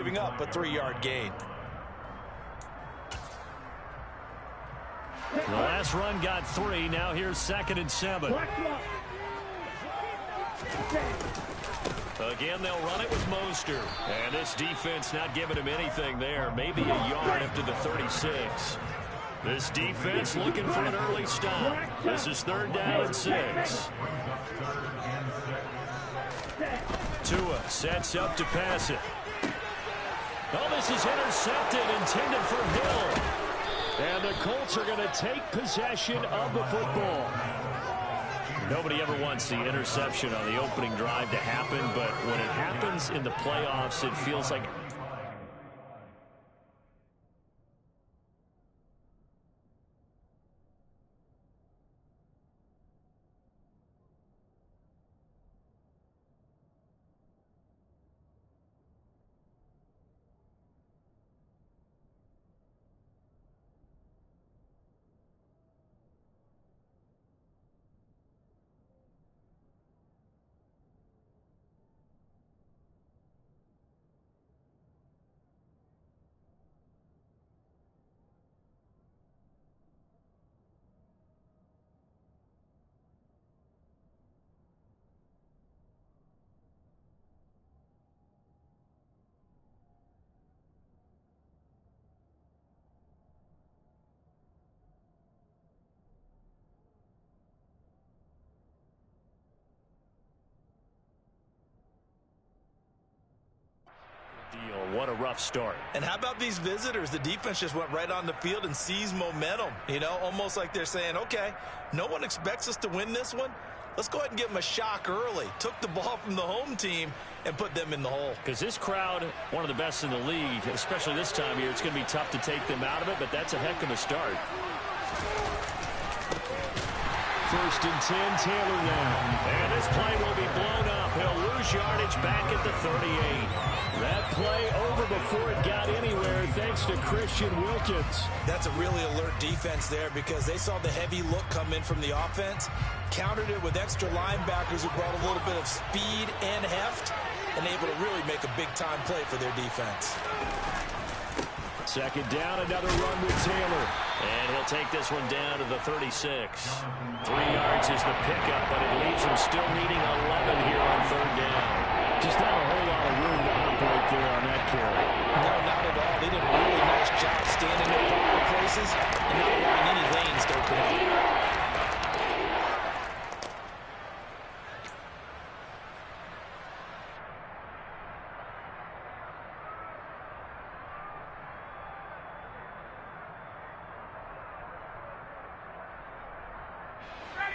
giving up a 3-yard gain. The last run got 3. Now here's 2nd and 7. Again, they'll run it with Mostert. And this defense not giving him anything there. Maybe a yard up to the 36. This defense looking for an early stop. This is 3rd down and 6. Tua sets up to pass it. Oh, this is intercepted, intended for Hill. And the Colts are going to take possession of the football. Nobody ever wants the interception on the opening drive to happen, but when it happens in the playoffs, it feels like... What a rough start. And how about these visitors? The defense just went right on the field and seized momentum. You know, almost like they're saying, okay, no one expects us to win this one. Let's go ahead and give them a shock early. Took the ball from the home team and put them in the hole. Because this crowd, one of the best in the league, especially this time of year, it's going to be tough to take them out of it, but that's a heck of a start. 1st and 10, Taylor now. And this play will be blown up. He'll lose yardage back at the 38. That play over before it got anywhere thanks to Christian Wilkins. That's a really alert defense there because they saw the heavy look come in from the offense, countered it with extra linebackers who brought a little bit of speed and heft, and able to really make a big-time play for their defense. 2nd down, another run with Taylor. And he'll take this one down to the 36. 3 yards is the pickup, but it leaves him still needing 11 here on 3rd down. Just not a whole lot of room to operate there on that carry. No, not at all. They did a really nice job standing in proper places and not allowing any lanes to open up.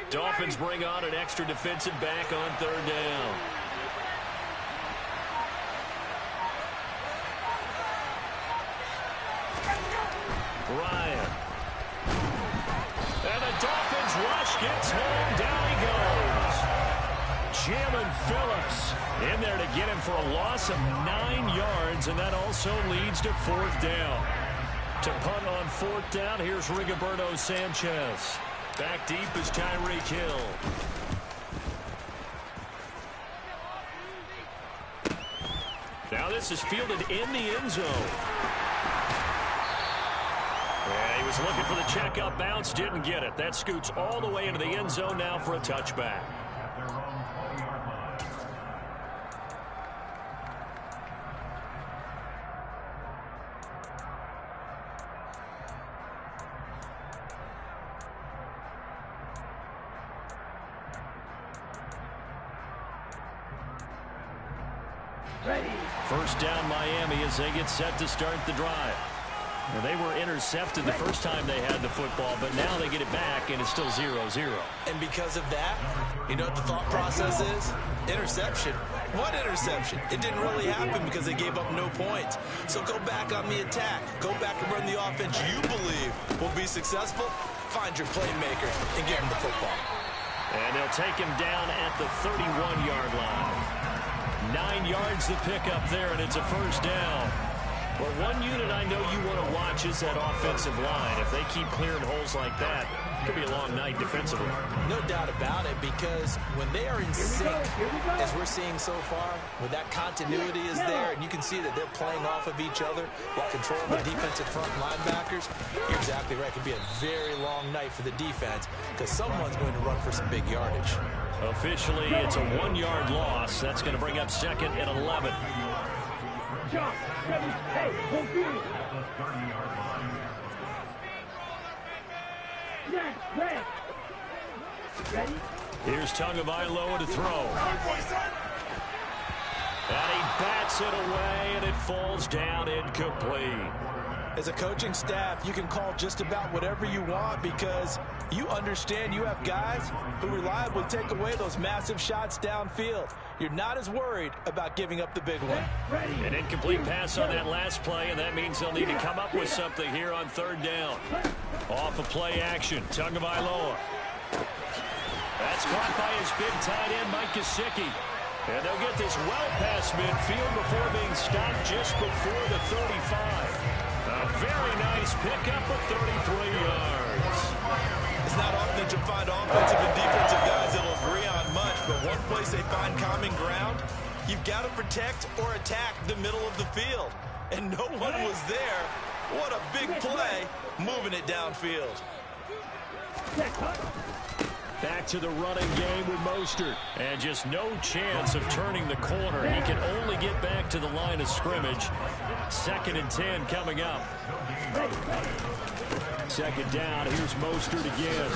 Dolphins bring on an extra defensive back on 3rd down. Ryan. And the Dolphins rush gets home. Down he goes. Jalen Phillips in there to get him for a loss of 9 yards, and that also leads to 4th down. To punt on 4th down, here's Rigoberto Sanchez. Back deep is Tyreek Hill. Now this is fielded in the end zone. Yeah, he was looking for the checkout bounce, didn't get it. That scoots all the way into the end zone now for a touchback. First down Miami as they get set to start the drive. Now, they were intercepted the first time they had the football, but now they get it back, and it's still 0-0. And because of that, you know what the thought process is? Interception. What interception? It didn't really happen because they gave up no points. So go back on the attack. Go back and run the offense you believe will be successful. Find your playmaker and give them the football. And they'll take him down at the 31-yard line. 9 yards to pick up there, and it's a first down. Well, one unit I know you want to watch is that offensive line. If they keep clearing holes like that, it could be a long night defensively. No doubt about it, because when they are in sync, as we're seeing so far, when that continuity is there, and you can see that they're playing off of each other while controlling the defensive front linebackers, you're exactly right. It could be a very long night for the defense, because someone's going to run for some big yardage. Officially, it's a 1-yard loss. That's going to bring up 2nd and 11. Here's Tagovailoa to throw. And he bats it away, and it falls down incomplete. As a coaching staff, you can call just about whatever you want, because you understand you have guys who reliably take away those massive shots downfield. You're not as worried about giving up the big one. An incomplete pass on that last play, and that means they'll need to come up with something here on 3rd down. Off of play action, Tagovailoa. That's caught by his big tight end, Mike Gesicki. And they'll get this well past midfield before being stopped just before the 35. A very nice pickup of 33 yards. It's not often that you find offensive and defensive guys that will agree on much, but one place they find common ground, you've got to protect or attack the middle of the field. And no one was there. What a big play, moving it downfield. Back to the running game with Mostert. And just no chance of turning the corner. He can only get back to the line of scrimmage. 2nd and 10 coming up. 2nd down. Here's Mostert again.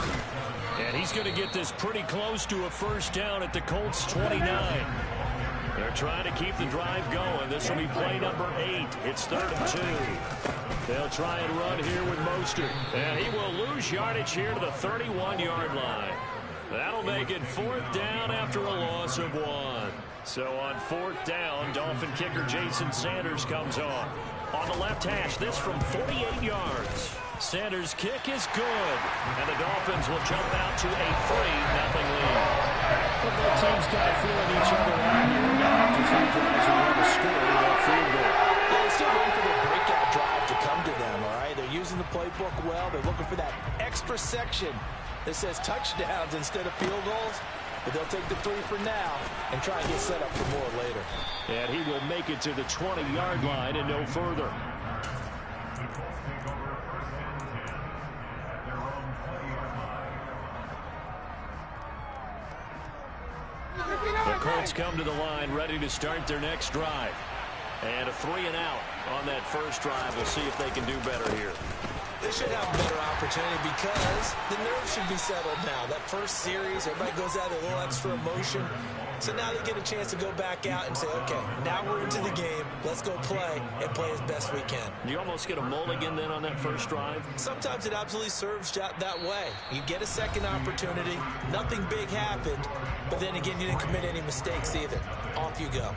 And he's going to get this pretty close to a 1st down at the Colts 29. They're trying to keep the drive going. This will be play number 8. It's 3rd and 2. They'll try and run here with Mostert. And he will lose yardage here to the 31-yard line. That'll make it 4th down after a loss of 1. So on 4th down, Dolphin kicker Jason Sanders comes on. On the left hash, this from 48 yards. Sanders' kick is good. And the Dolphins will jump out to a 3-0 lead. But both teams got a feeling each other out here. Now after 3 drives, we have a score with that field goal. They're still waiting for their breakout drive to come to them, all right? They're using the playbook well. They're looking for that extra section that says touchdowns instead of field goals. But they'll take the 3 for now and try and get set up for more later. And he will make it to the 20-yard line and no further. The Colts come to the line ready to start their next drive. And a 3-and-out on that first drive. We'll see if they can do better here. They should have a better opportunity because the nerves should be settled now. That first series, everybody goes out with a little extra emotion. So now they get a chance to go back out and say, okay, now we're into the game. Let's go play and play as best we can. You almost get a mulligan then on that first drive? Sometimes it absolutely serves that way. You get a second opportunity. Nothing big happened. But then again, you didn't commit any mistakes either. Off you go.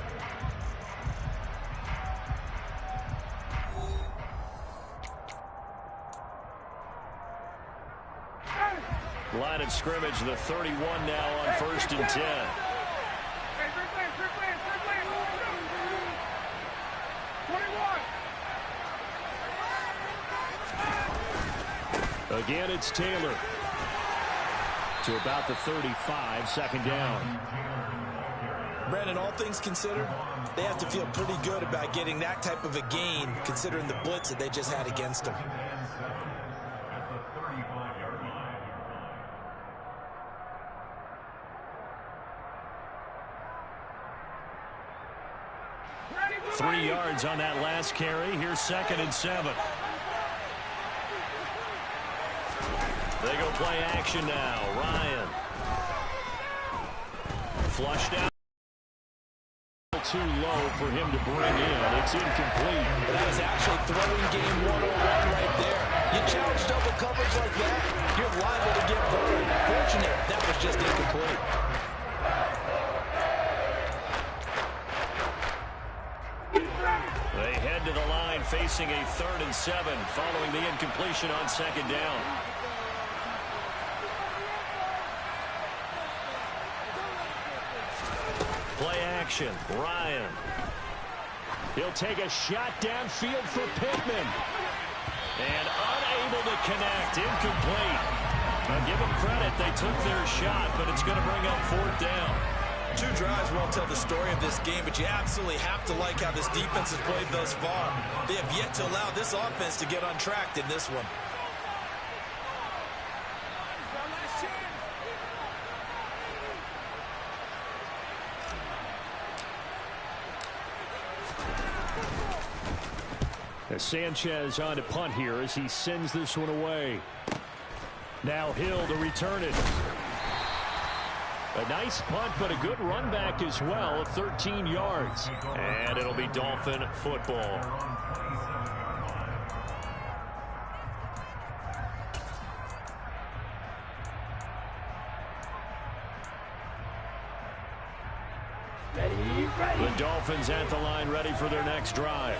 Line of scrimmage, the 31 now on 1st and 10. Again, it's Taylor. To about the 35, 2nd down. Brandon, all things considered, they have to feel pretty good about getting that type of a gain, considering the blitz that they just had against them. Three yards on that last carry. Here's 2nd and 7. They go play action now. Ryan. Flushed out. Too low for him to bring in. It's incomplete. That is actually throwing game 101 right there. You challenge double coverage like that, you're liable to get burned. Fortunate, that was just incomplete. They head to the line facing a 3rd and 7 following the incompletion on 2nd down. Play action. Ryan. He'll take a shot downfield for Pittman. And unable to connect. Incomplete. Now give them credit. They took their shot, but it's going to bring up 4th down. 2 drives won't tell the story of this game, but you absolutely have to like how this defense has played thus far. They have yet to allow this offense to get untracked in this one. As Sanchez on to punt here as he sends this one away. Now Hill to return it. A nice punt, but a good run back as well of 13 yards. And it'll be Dolphin football. The Dolphins at the line, ready for their next drive.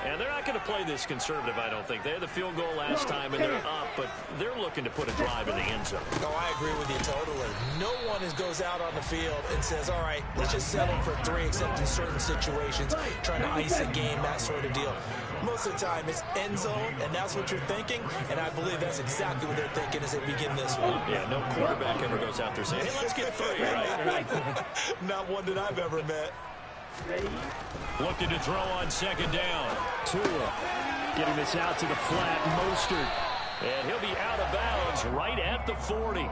And they're not going to play this conservative, I don't think. They had the field goal last time, and they're up, but they're looking to put a drive in the end zone. No, I agree with you totally. No one goes out on the field and says, all right, let's just settle for 3, except in certain situations, trying to ice a game, that sort of deal. Most of the time, it's end zone, and that's what you're thinking, and I believe that's exactly what they're thinking as they begin this one. Yeah, no quarterback ever goes out there saying, hey, let's get 3, right? Not one that I've ever met. Looking to throw on 2nd down. Tua getting this out to the flat. Mostert. And he'll be out of bounds right at the 40.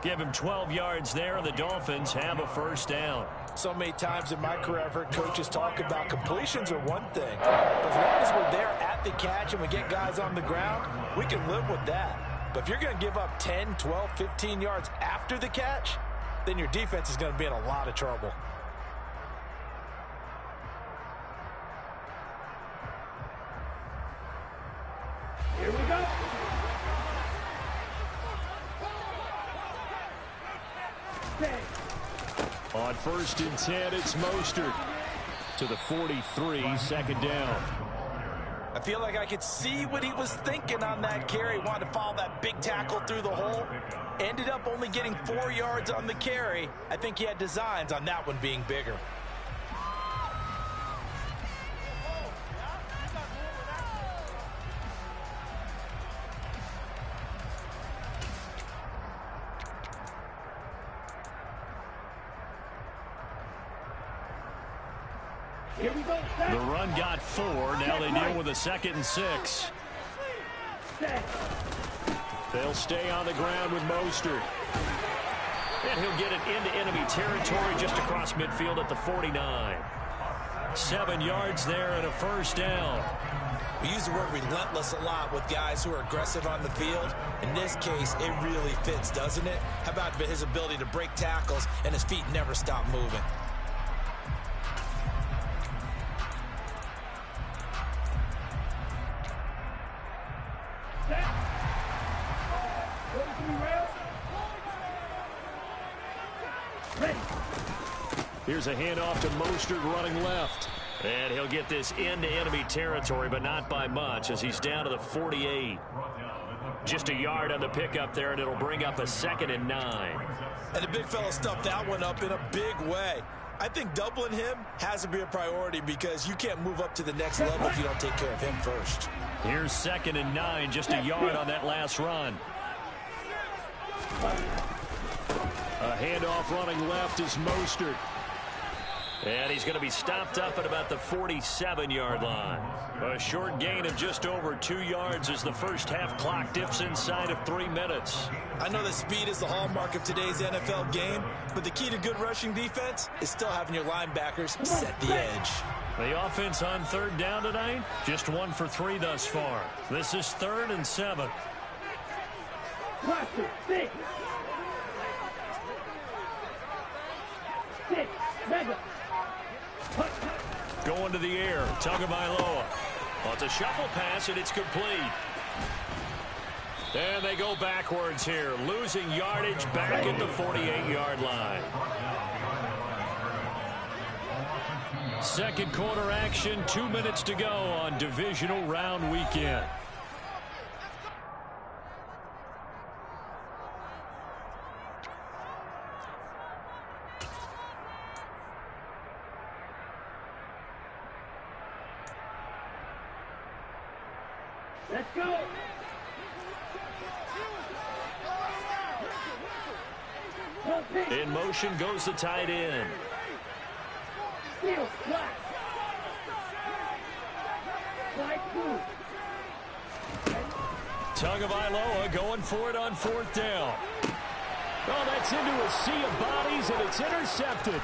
Give him 12 yards there, and the Dolphins have a 1st down. So many times in my career, I've heard coaches talk about completions are one thing. But as long as we're there at the catch and we get guys on the ground, we can live with that. But if you're going to give up 10, 12, 15 yards after the catch, then your defense is going to be in a lot of trouble. Here we go. On 1st and 10, it's Mostert to the 43, 2nd down. I feel like I could see what he was thinking on that carry. Wanted to follow that big tackle through the hole. Ended up only getting 4 yards on the carry. I think he had designs on that one being bigger. Here we go. The run got 4. Now they deal with a 2nd and 6. They'll stay on the ground with Mostert. And he'll get it into enemy territory just across midfield at the 49. 7 yards there and a 1st down. We use the word relentless a lot with guys who are aggressive on the field. In this case, it really fits, doesn't it? How about his ability to break tackles and his feet never stop moving? Here's a handoff to Mostert running left. And he'll get this into enemy territory, but not by much as he's down to the 48. Just a yard on the pickup there, and it'll bring up a 2nd and 9. And the big fella stuffed that one up in a big way. I think doubling him has to be a priority because you can't move up to the next level if you don't take care of him first. Here's 2nd and 9, just a yard on that last run. A handoff running left is Mostert. And he's going to be stopped up at about the 47-yard line. A short gain of just over 2 yards as the first half clock dips inside of 3 minutes. I know that speed is the hallmark of today's NFL game, but the key to good rushing defense is still having your linebackers set the edge. The offense on 3rd down tonight, just 1 for 3 thus far. This is 3rd and 7. Going to the air, Tagovailoa. Well, it's a shuffle pass, and it's complete. And they go backwards here, losing yardage back at the 48-yard line. Second quarter action, 2 minutes to go on divisional round weekend. Let's go. In motion goes the tight end. Steal, flat. Slide through. Tagovailoa going for it on 4th down. Oh, that's into a sea of bodies, and it's intercepted.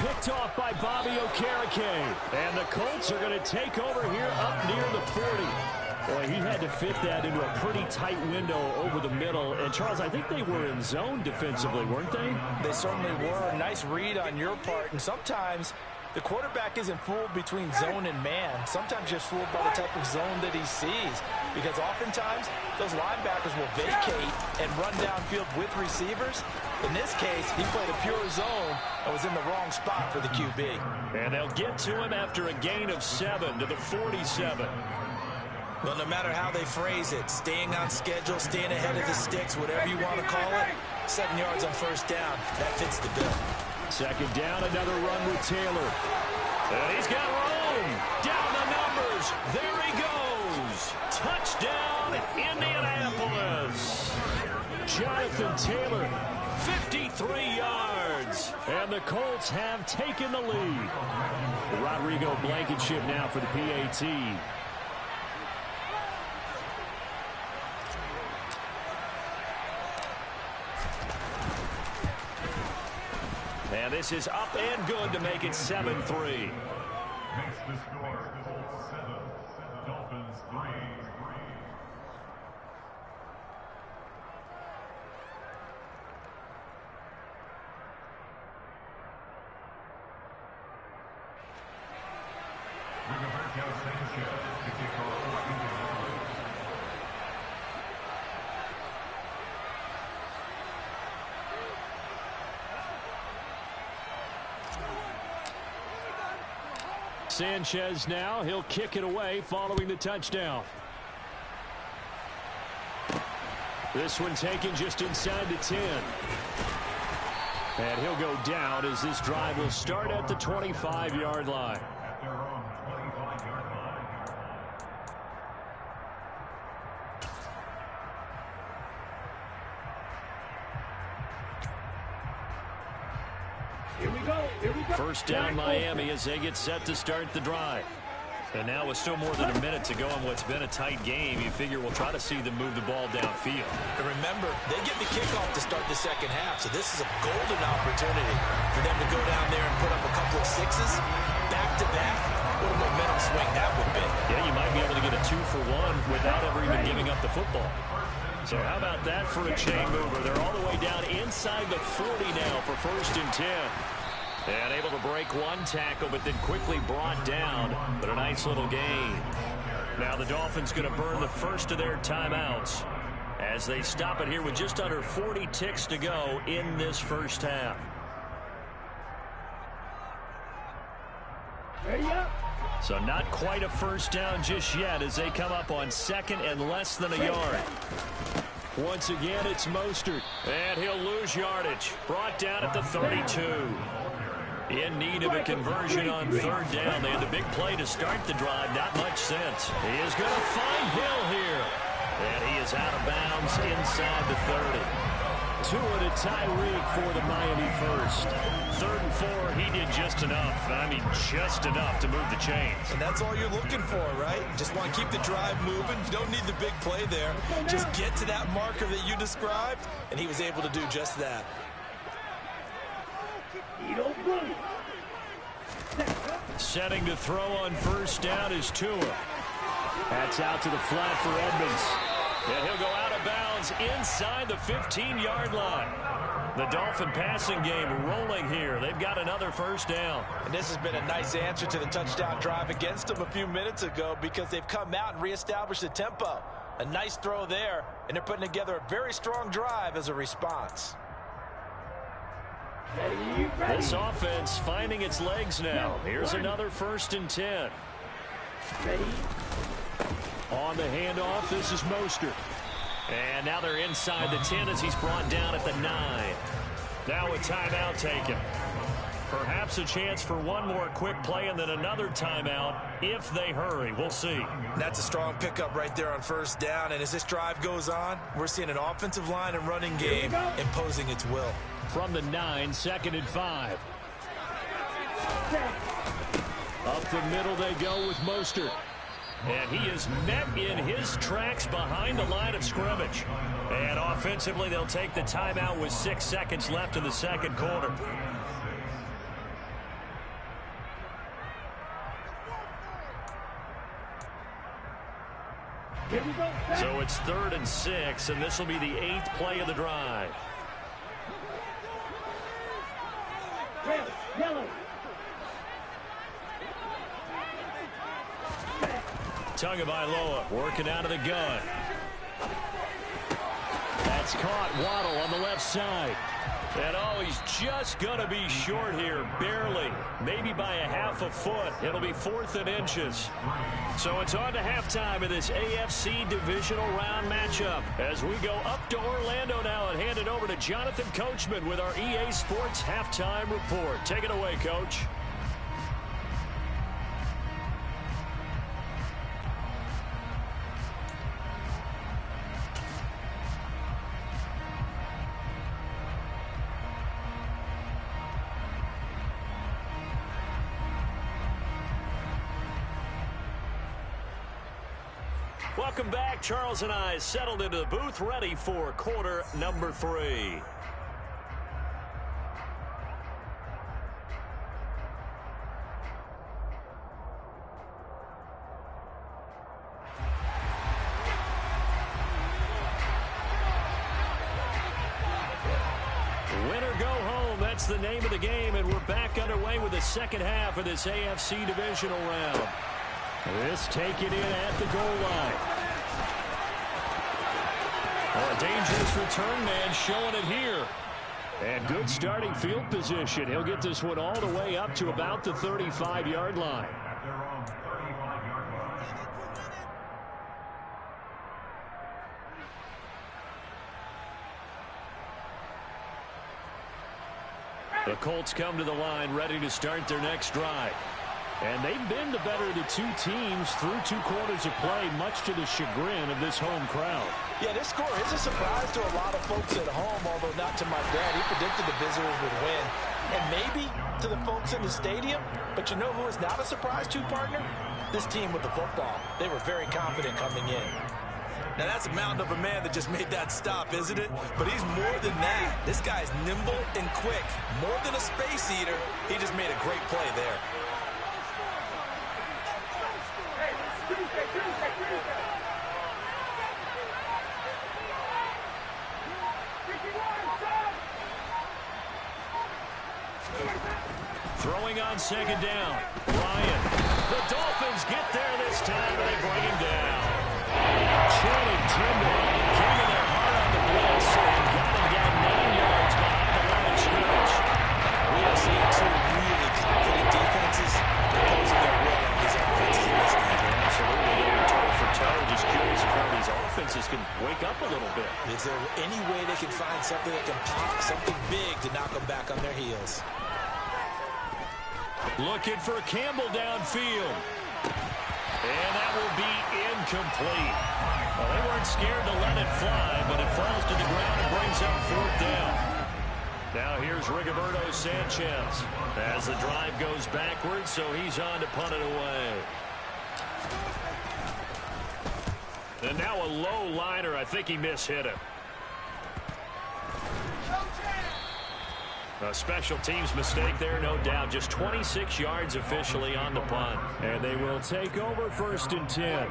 Picked off by Bobby Okereke. And the Colts are going to take over here up near the 40. Boy, he had to fit that into a pretty tight window over the middle. And, Charles, I think they were in zone defensively, weren't they? They certainly were. Nice read on your part. And sometimes the quarterback isn't fooled between zone and man. Sometimes just fooled by the type of zone that he sees. Because oftentimes, those linebackers will vacate and run downfield with receivers. In this case, he played a pure zone and was in the wrong spot for the QB. And they'll get to him after a gain of 7 to the 47. Well, no matter how they phrase it, staying on schedule, staying ahead of the sticks, whatever you want to call it, 7 yards on 1st down, that fits the bill. 2nd down, another run with Taylor. And he's got room. Down the numbers. There he goes. Touchdown, Indianapolis. Jonathan Taylor, 53 yards. And the Colts have taken the lead. Rodrigo Blankenship now for the PAT. And this is up and good to make it 7-3. Makes the score Colts 7, Dolphins 3. Rigoberto Sanchez to kick off for Indianapolis. Sanchez now, he'll kick it away following the touchdown. This one taken just inside the 10. And he'll go down as this drive will start at the 25-yard line. At their own 25-yard line. Here we go. Here we go. 1st down Miami as they get set to start the drive. And now with still more than a minute to go in what's been a tight game, you figure we'll try to see them move the ball downfield. And remember, they get the kickoff to start the 2nd half, so this is a golden opportunity for them to go down there and put up a couple of sixes back-to-back. What a momentum swing that would be. Yeah, you might be able to get a 2-for-1 without ever even giving up the football. So how about that for a chain mover? They're all the way down inside the 40 now for 1st and 10. And able to break one tackle, but then quickly brought down. But a nice little gain. Now the Dolphins going to burn the first of their timeouts as they stop it here with just under 40 ticks to go in this 1st half. Ready up. So not quite a 1st down just yet as they come up on 2nd and less than a yard. Once again, it's Mostert. And he'll lose yardage. Brought down at the 32. In need of a conversion on 3rd down. They had the big play to start the drive. Not much sense. He is going to find Hill here. And he is out of bounds inside the 30. Tua to Tyreek for the Miami 1st. 3rd and 4, he did just enough. I mean, just enough to move the chains. And that's all you're looking for, right? Just want to keep the drive moving. You don't need the big play there. Just get to that marker that you described, and he was able to do just that. Setting to throw on 1st down is Tua. That's out to the flat for Edmonds. And he'll go out of bounds inside the 15-yard line. The Dolphin passing game rolling here. They've got another 1st down. And this has been a nice answer to the touchdown drive against them a few minutes ago because they've come out and reestablished the tempo. A nice throw there, and they're putting together a very strong drive as a response. This offense finding its legs now. Here's another 1st and 10. On the handoff, this is Mostert. And now they're inside the 10 as he's brought down at the 9. Now a timeout taken. Perhaps a chance for one more quick play and then another timeout if they hurry. We'll see. That's a strong pickup right there on first down. And as this drive goes on, we're seeing an offensive line and running game imposing its will. From the 9, 2nd and 5. Up the middle they go with Mostert. And he is met in his tracks behind the line of scrimmage. And offensively, they'll take the timeout with 6 seconds left in the second quarter. So it's 3rd and 6, and this will be the 8th play of the drive. Tagovailoa working out of the gun. That's caught. Waddle on the left side. And oh, he's just going to be short here, barely. Maybe by a half a foot. It'll be 4th and inches. So it's on to halftime of this AFC divisional round matchup. As we go up to Orlando now and hand it over to Jonathan Coachman with our EA Sports halftime report. Take it away, Coach. Welcome back. Charles and I settled into the booth, ready for quarter number 3. Winner go home. That's the name of the game, and we're back underway with the second half of this AFC divisional round. This taken in at the goal line. Oh, a dangerous return man showing it here. And good starting field position. He'll get this one all the way up to about the 35-yard line. At their own 35-yard line. The Colts come to the line ready to start their next drive. And they've been the better of the two teams through 2 quarters of play, much to the chagrin of this home crowd. Yeah, this score is a surprise to a lot of folks at home, although not to my dad. He predicted the visitors would win. And maybe to the folks in the stadium. But you know who is not a surprise to, partner? This team with the football. They were very confident coming in. Now, that's a mountain of a man that just made that stop, isn't it? But he's more than that. This guy's nimble and quick. More than a space eater. He just made a great play there. Throwing on second down. Ryan. The Dolphins get there this time, and they bring him down. Channing Tindall came in there hard on the blitz and got him down 9 yards behind the line of scrimmage. We have seen 2 really confident defenses imposing their will on these offenses in this game. Absolutely. They were toe for toe. Just curious if how these offenses can wake up a little bit. Is there any way they can find something that can pop, something big to knock them back on their heels? Looking for Campbell downfield. And that will be incomplete. Well, they weren't scared to let it fly, but it falls to the ground and brings up 4th down. Now here's Rigoberto Sanchez as the drive goes backwards, so he's on to punt it away. And now a low liner. I think he mishit him. A special teams mistake there, no doubt. Just 26 yards officially on the punt. And they will take over 1st and 10.